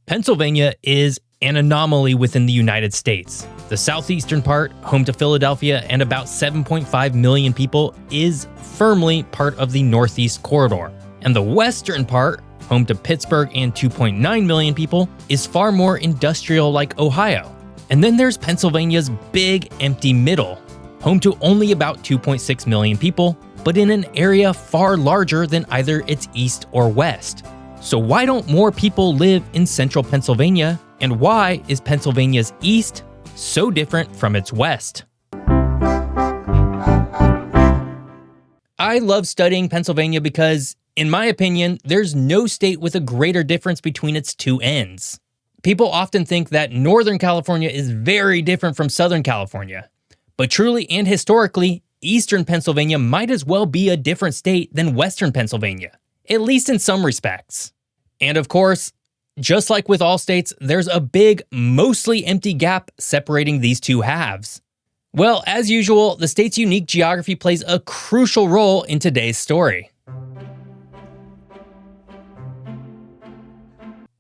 Pennsylvania is an anomaly within the United States. The southeastern part, home to Philadelphia and about 7.5 million people, is firmly part of the Northeast Corridor. And the western part, home to Pittsburgh and 2.9 million people, is far more industrial like Ohio. And then there's Pennsylvania's big empty middle, home to only about 2.6 million people, but in an area far larger than either its east or west. So why don't more people live in central Pennsylvania, and why is Pennsylvania's east so different from its west? I love studying Pennsylvania because, in my opinion, there's no state with a greater difference between its two ends. People often think that Northern California is very different from Southern California, but truly and historically, Eastern Pennsylvania might as well be a different state than Western Pennsylvania, at least in some respects. And of course, just like with all states, there's a big, mostly empty gap separating these two halves. Well, as usual, the state's unique geography plays a crucial role in today's story.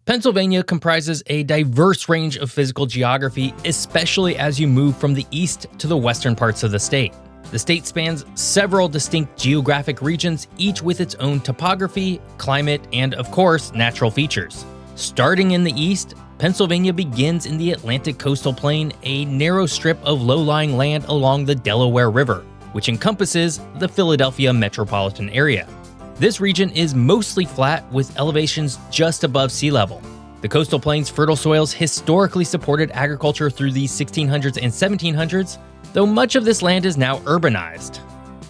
Pennsylvania comprises a diverse range of physical geography, especially as you move from the east to the western parts of the state. The state spans several distinct geographic regions, each with its own topography, climate, and of course, natural features. Starting in the east, Pennsylvania begins in the Atlantic coastal plain, a narrow strip of low-lying land along the Delaware River, which encompasses the Philadelphia metropolitan area. This region is mostly flat with elevations just above sea level. The coastal plain's fertile soils historically supported agriculture through the 1600s and 1700s, though much of this land is now urbanized.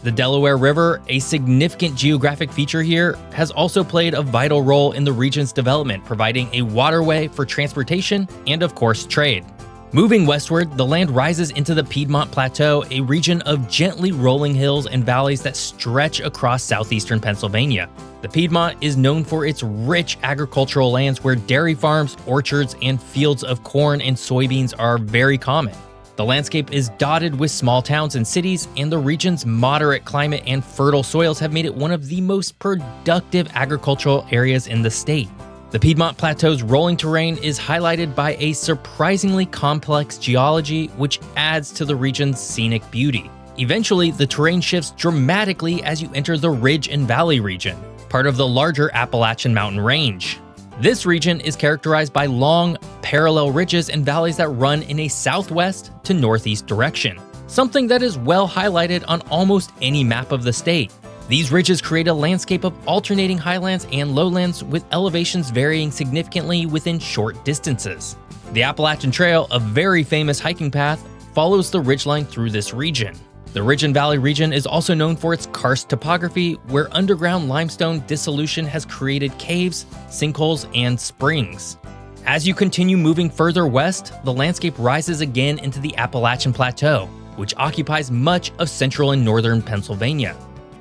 The Delaware River, a significant geographic feature here, has also played a vital role in the region's development, providing a waterway for transportation and, of course, trade. Moving westward, the land rises into the Piedmont Plateau, a region of gently rolling hills and valleys that stretch across southeastern Pennsylvania. The Piedmont is known for its rich agricultural lands where dairy farms, orchards, and fields of corn and soybeans are very common. The landscape is dotted with small towns and cities, and the region's moderate climate and fertile soils have made it one of the most productive agricultural areas in the state. The Piedmont Plateau's rolling terrain is highlighted by a surprisingly complex geology, which adds to the region's scenic beauty. Eventually, the terrain shifts dramatically as you enter the Ridge and Valley region, part of the larger Appalachian Mountain Range. This region is characterized by long, parallel ridges and valleys that run in a southwest to northeast direction, something that is well highlighted on almost any map of the state. These ridges create a landscape of alternating highlands and lowlands with elevations varying significantly within short distances. The Appalachian Trail, a very famous hiking path, follows the ridgeline through this region. The Ridge and Valley region is also known for its karst topography, where underground limestone dissolution has created caves, sinkholes, and springs. As you continue moving further west, the landscape rises again into the Appalachian Plateau, which occupies much of central and northern Pennsylvania.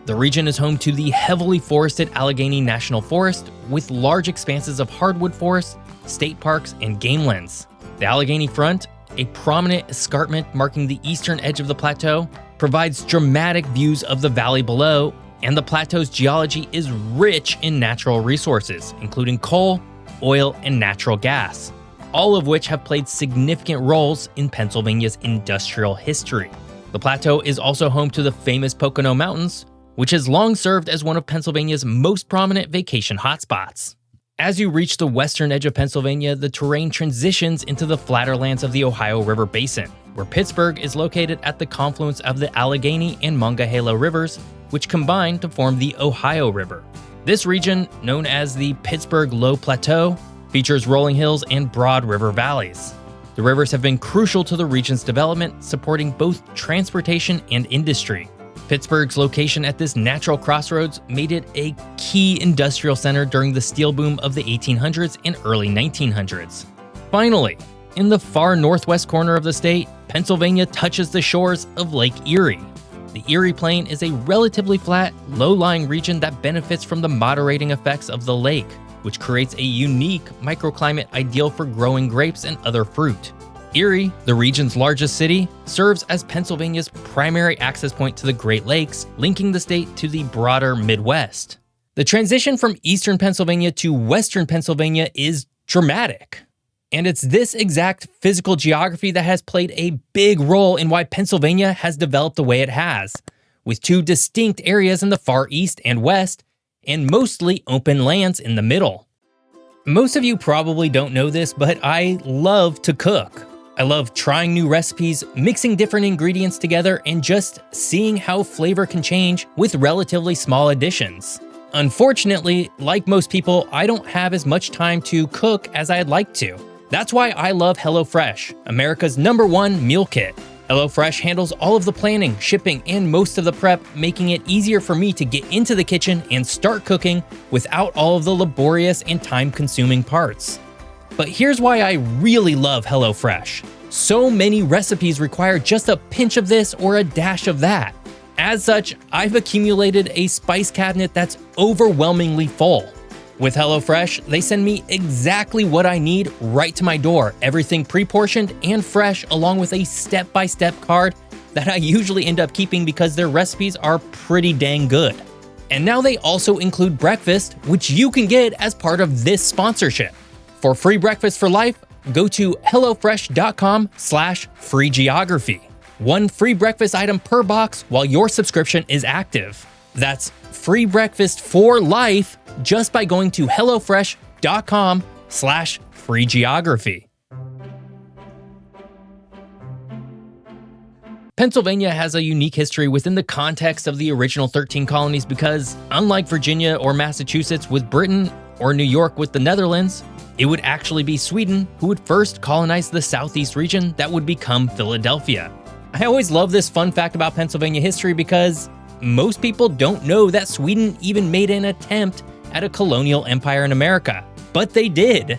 The region is home to the heavily forested Allegheny National Forest, with large expanses of hardwood forests, state parks, and gamelands. The Allegheny Front, a prominent escarpment marking the eastern edge of the plateau, provides dramatic views of the valley below, and the plateau's geology is rich in natural resources, including coal, oil, and natural gas, all of which have played significant roles in Pennsylvania's industrial history. The plateau is also home to the famous Pocono Mountains, which has long served as one of Pennsylvania's most prominent vacation hotspots. As you reach the western edge of Pennsylvania, the terrain transitions into the flatter lands of the Ohio River Basin, where Pittsburgh is located at the confluence of the Allegheny and Monongahela rivers, which combine to form the Ohio River. This region, known as the Pittsburgh Low Plateau, features rolling hills and broad river valleys. The rivers have been crucial to the region's development, supporting both transportation and industry. Pittsburgh's location at this natural crossroads made it a key industrial center during the steel boom of the 1800s and early 1900s. Finally, in the far northwest corner of the state, Pennsylvania touches the shores of Lake Erie. The Erie Plain is a relatively flat, low-lying region that benefits from the moderating effects of the lake, which creates a unique microclimate ideal for growing grapes and other fruit. Erie, the region's largest city, serves as Pennsylvania's primary access point to the Great Lakes, linking the state to the broader Midwest. The transition from eastern Pennsylvania to western Pennsylvania is dramatic. And it's this exact physical geography that has played a big role in why Pennsylvania has developed the way it has, with two distinct areas in the far east and west, and mostly open lands in the middle. Most of you probably don't know this, but I love to cook. I love trying new recipes, mixing different ingredients together, and just seeing how flavor can change with relatively small additions. Unfortunately, like most people, I don't have as much time to cook as I'd like to. That's why I love HelloFresh, America's #1 meal kit. HelloFresh handles all of the planning, shipping, and most of the prep, making it easier for me to get into the kitchen and start cooking without all of the laborious and time-consuming parts. But here's why I really love HelloFresh. So many recipes require just a pinch of this or a dash of that. As such, I've accumulated a spice cabinet that's overwhelmingly full. With HelloFresh, they send me exactly what I need right to my door, everything pre-portioned and fresh, along with a step-by-step card that I usually end up keeping because their recipes are pretty dang good. And now they also include breakfast, which you can get as part of this sponsorship. For free breakfast for life, go to hellofresh.com/freegeography. One free breakfast item per box while your subscription is active. That's free breakfast for life just by going to hellofresh.com/freegeography. Pennsylvania has a unique history within the context of the original 13 colonies because, unlike Virginia or Massachusetts with Britain or New York with the Netherlands, it would actually be Sweden who would first colonize the southeast region that would become Philadelphia. I always love this fun fact about Pennsylvania history because most people don't know that Sweden even made an attempt at a colonial empire in America, but they did.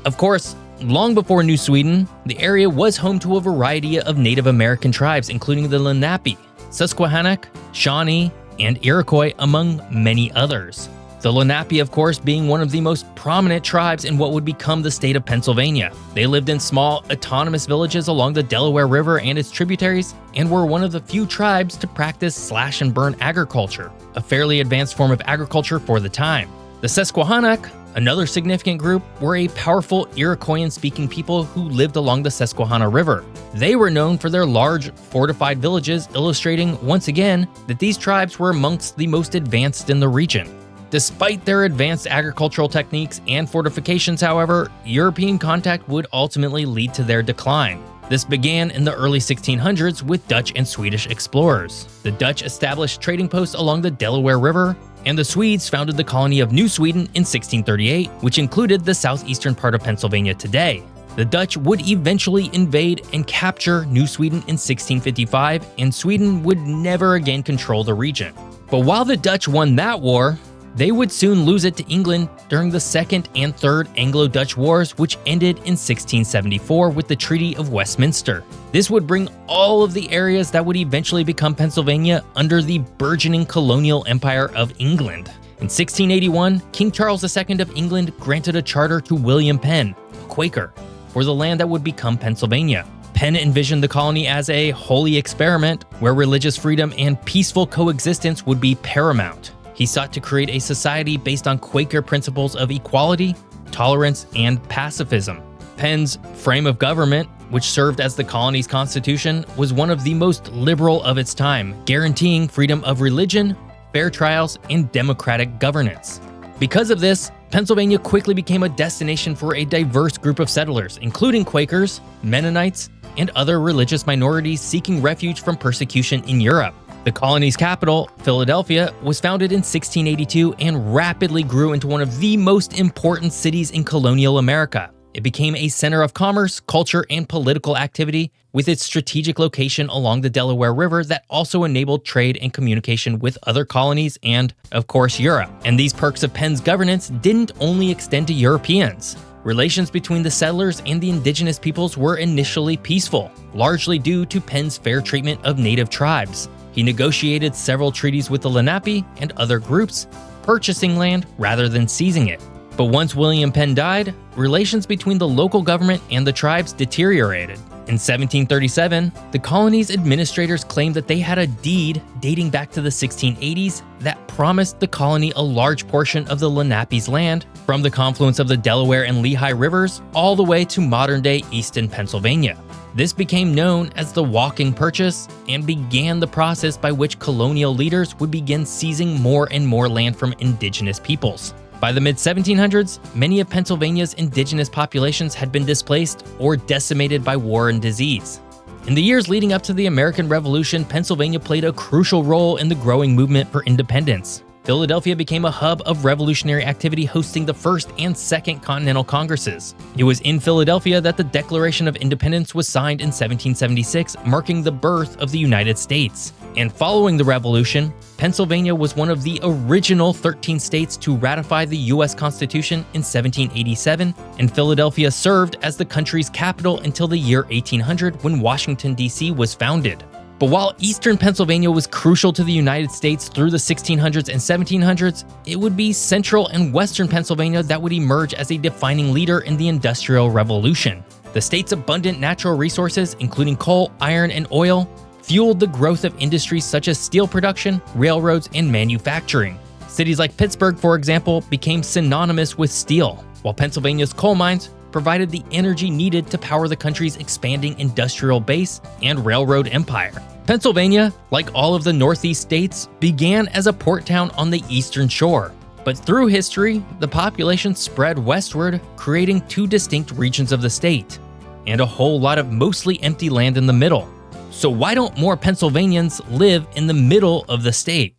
Of course, long before New Sweden, the area was home to a variety of Native American tribes, including the Lenape, Susquehannock, Shawnee, and Iroquois, among many others. The Lenape, of course, being one of the most prominent tribes in what would become the state of Pennsylvania. They lived in small, autonomous villages along the Delaware River and its tributaries, and were one of the few tribes to practice slash-and-burn agriculture, a fairly advanced form of agriculture for the time. The Susquehannock, another significant group, were a powerful Iroquoian-speaking people who lived along the Susquehanna River. They were known for their large, fortified villages, illustrating, once again, that these tribes were amongst the most advanced in the region. Despite their advanced agricultural techniques and fortifications, however, European contact would ultimately lead to their decline. This began in the early 1600s with Dutch and Swedish explorers. The Dutch established trading posts along the Delaware River, and the Swedes founded the colony of New Sweden in 1638, which included the southeastern part of Pennsylvania today. The Dutch would eventually invade and capture New Sweden in 1655, and Sweden would never again control the region. But while the Dutch won that war, they would soon lose it to England during the Second and Third Anglo-Dutch Wars, which ended in 1674 with the Treaty of Westminster. This would bring all of the areas that would eventually become Pennsylvania under the burgeoning colonial empire of England. In 1681, King Charles II of England granted a charter to William Penn, a Quaker, for the land that would become Pennsylvania. Penn envisioned the colony as a holy experiment where religious freedom and peaceful coexistence would be paramount. He sought to create a society based on Quaker principles of equality, tolerance, and pacifism. Penn's frame of government, which served as the colony's constitution, was one of the most liberal of its time, guaranteeing freedom of religion, fair trials, and democratic governance. Because of this, Pennsylvania quickly became a destination for a diverse group of settlers, including Quakers, Mennonites, and other religious minorities seeking refuge from persecution in Europe. The colony's capital, Philadelphia, was founded in 1682 and rapidly grew into one of the most important cities in colonial America. It became a center of commerce, culture, and political activity, with its strategic location along the Delaware River that also enabled trade and communication with other colonies and, of course, Europe. And these perks of Penn's governance didn't only extend to Europeans. Relations between the settlers and the indigenous peoples were initially peaceful, largely due to Penn's fair treatment of native tribes. He negotiated several treaties with the Lenape and other groups, purchasing land rather than seizing it. But once William Penn died, relations between the local government and the tribes deteriorated. In 1737, the colony's administrators claimed that they had a deed dating back to the 1680s that promised the colony a large portion of the Lenape's land from the confluence of the Delaware and Lehigh rivers all the way to modern-day Easton, Pennsylvania. This became known as the Walking Purchase and began the process by which colonial leaders would begin seizing more and more land from indigenous peoples. By the mid-1700s, many of Pennsylvania's indigenous populations had been displaced or decimated by war and disease. In the years leading up to the American Revolution, Pennsylvania played a crucial role in the growing movement for independence. Philadelphia became a hub of revolutionary activity, hosting the First and Second Continental Congresses. It was in Philadelphia that the Declaration of Independence was signed in 1776, marking the birth of the United States. And following the Revolution, Pennsylvania was one of the original 13 states to ratify the U.S. Constitution in 1787, and Philadelphia served as the country's capital until the year 1800 when Washington, D.C. was founded. But while eastern Pennsylvania was crucial to the United States through the 1600s and 1700s, it would be central and western Pennsylvania that would emerge as a defining leader in the Industrial Revolution. The state's abundant natural resources, including coal, iron, and oil, fueled the growth of industries such as steel production, railroads, and manufacturing. Cities like Pittsburgh, for example, became synonymous with steel, while Pennsylvania's coal mines provided the energy needed to power the country's expanding industrial base and railroad empire. Pennsylvania, like all of the Northeast states, began as a port town on the eastern shore. But through history, the population spread westward, creating two distinct regions of the state, and a whole lot of mostly empty land in the middle. So why don't more Pennsylvanians live in the middle of the state?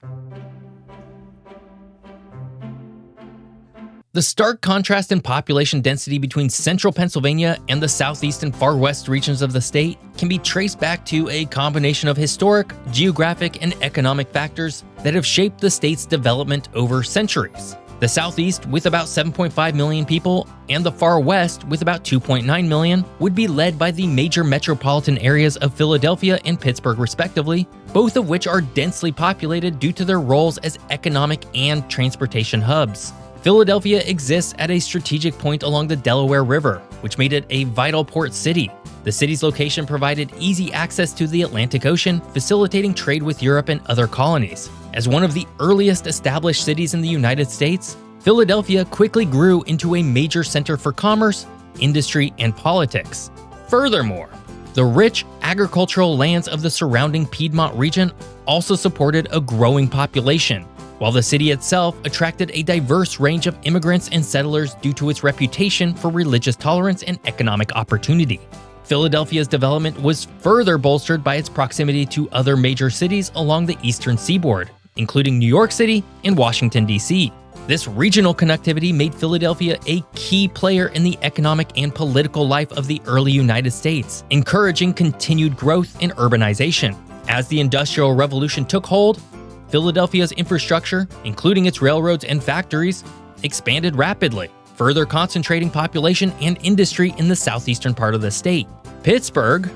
The stark contrast in population density between central Pennsylvania and the southeast and far west regions of the state can be traced back to a combination of historic, geographic, and economic factors that have shaped the state's development over centuries. The southeast, with about 7.5 million people, and the far west, with about 2.9 million, would be led by the major metropolitan areas of Philadelphia and Pittsburgh respectively, both of which are densely populated due to their roles as economic and transportation hubs. Philadelphia exists at a strategic point along the Delaware River, which made it a vital port city. The city's location provided easy access to the Atlantic Ocean, facilitating trade with Europe and other colonies. As one of the earliest established cities in the United States, Philadelphia quickly grew into a major center for commerce, industry, and politics. Furthermore, the rich agricultural lands of the surrounding Piedmont region also supported a growing population, while the city itself attracted a diverse range of immigrants and settlers due to its reputation for religious tolerance and economic opportunity. Philadelphia's development was further bolstered by its proximity to other major cities along the eastern seaboard, including New York City and Washington, D.C. This regional connectivity made Philadelphia a key player in the economic and political life of the early United States, encouraging continued growth and urbanization. As the Industrial Revolution took hold, Philadelphia's infrastructure, including its railroads and factories, expanded rapidly, further concentrating population and industry in the southeastern part of the state. Pittsburgh,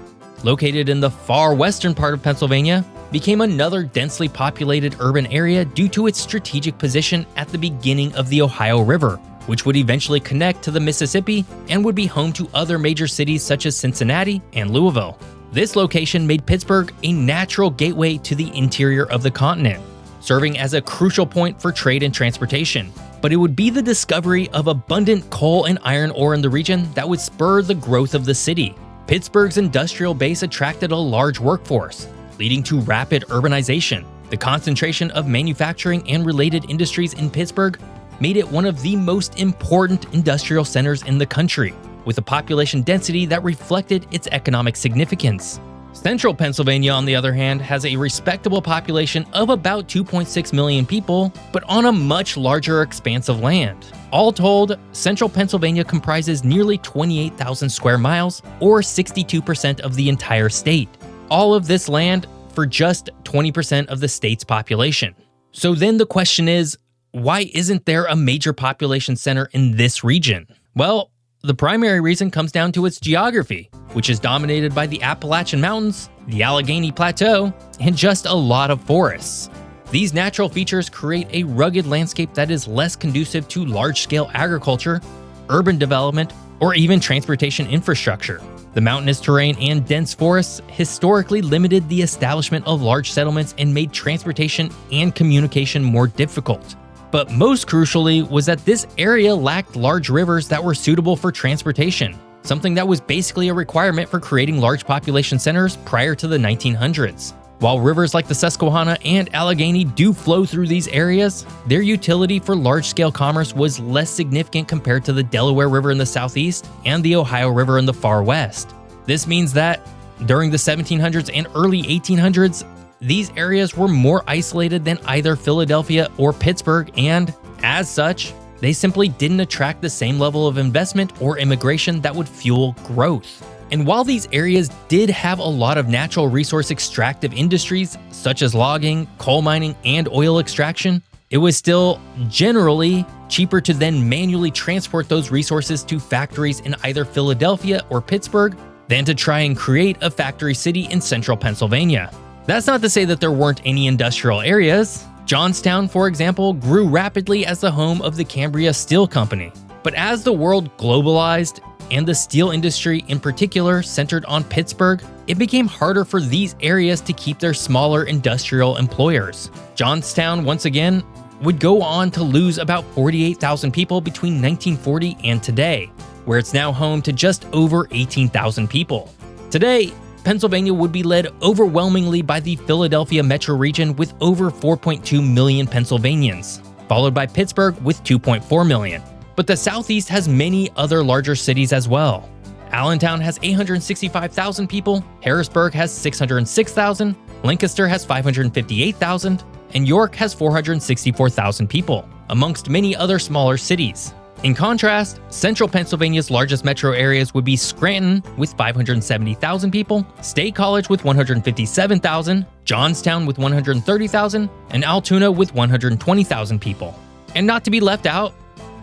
located in the far western part of Pennsylvania, became another densely populated urban area due to its strategic position at the beginning of the Ohio River, which would eventually connect to the Mississippi and would be home to other major cities such as Cincinnati and Louisville. This location made Pittsburgh a natural gateway to the interior of the continent, serving as a crucial point for trade and transportation. But it would be the discovery of abundant coal and iron ore in the region that would spur the growth of the city. Pittsburgh's industrial base attracted a large workforce, leading to rapid urbanization. The concentration of manufacturing and related industries in Pittsburgh made it one of the most important industrial centers in the country, with a population density that reflected its economic significance. Central Pennsylvania, on the other hand, has a respectable population of about 2.6 million people, but on a much larger expanse of land. All told, central Pennsylvania comprises nearly 28,000 square miles, or 62% of the entire state. All of this land for just 20% of the state's population. So then the question is, why isn't there a major population center in this region? Well, the primary reason comes down to its geography, which is dominated by the Appalachian Mountains, the Allegheny Plateau, and just a lot of forests. These natural features create a rugged landscape that is less conducive to large-scale agriculture, urban development, or even transportation infrastructure. The mountainous terrain and dense forests historically limited the establishment of large settlements and made transportation and communication more difficult. But most crucially was that this area lacked large rivers that were suitable for transportation, something that was basically a requirement for creating large population centers prior to the 1900s. While rivers like the Susquehanna and Allegheny do flow through these areas, their utility for large-scale commerce was less significant compared to the Delaware River in the southeast and the Ohio River in the far west. This means that during the 1700s and early 1800s, these areas were more isolated than either Philadelphia or Pittsburgh, and as such, they simply didn't attract the same level of investment or immigration that would fuel growth. And while these areas did have a lot of natural resource extractive industries, such as logging, coal mining, and oil extraction, it was still generally cheaper to then manually transport those resources to factories in either Philadelphia or Pittsburgh than to try and create a factory city in central Pennsylvania. That's not to say that there weren't any industrial areas. Johnstown, for example, grew rapidly as the home of the Cambria Steel Company. But as the world globalized, and the steel industry in particular centered on Pittsburgh, it became harder for these areas to keep their smaller industrial employers. Johnstown, once again, would go on to lose about 48,000 people between 1940 and today, where it's now home to just over 18,000 people. Today, Pennsylvania would be led overwhelmingly by the Philadelphia metro region with over 4.2 million Pennsylvanians, followed by Pittsburgh with 2.4 million. But the Southeast has many other larger cities as well. Allentown has 865,000 people, Harrisburg has 606,000, Lancaster has 558,000, and York has 464,000 people, amongst many other smaller cities. In contrast, central Pennsylvania's largest metro areas would be Scranton with 570,000 people, State College with 157,000, Johnstown with 130,000, and Altoona with 120,000 people. And not to be left out,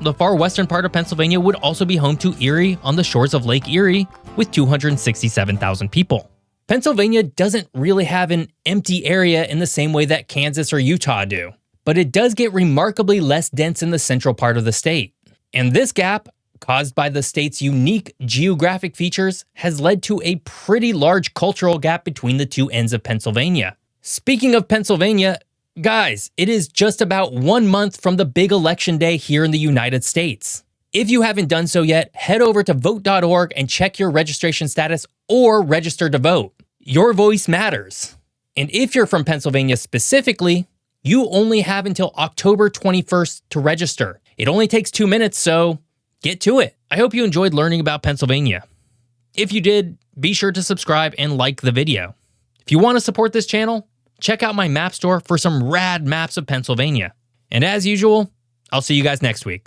the far western part of Pennsylvania would also be home to Erie on the shores of Lake Erie with 267,000 people. Pennsylvania doesn't really have an empty area in the same way that Kansas or Utah do, but it does get remarkably less dense in the central part of the state. And this gap, caused by the state's unique geographic features, has led to a pretty large cultural gap between the two ends of Pennsylvania. Speaking of Pennsylvania, guys, it is just about 1 month from the big election day here in the United States. If you haven't done so yet, head over to vote.org and check your registration status or register to vote. Your voice matters. And if you're from Pennsylvania specifically, you only have until October 21st to register. It only takes 2 minutes, so get to it. I hope you enjoyed learning about Pennsylvania. If you did, be sure to subscribe and like the video. If you want to support this channel, check out my map store for some rad maps of Pennsylvania. And as usual, I'll see you guys next week.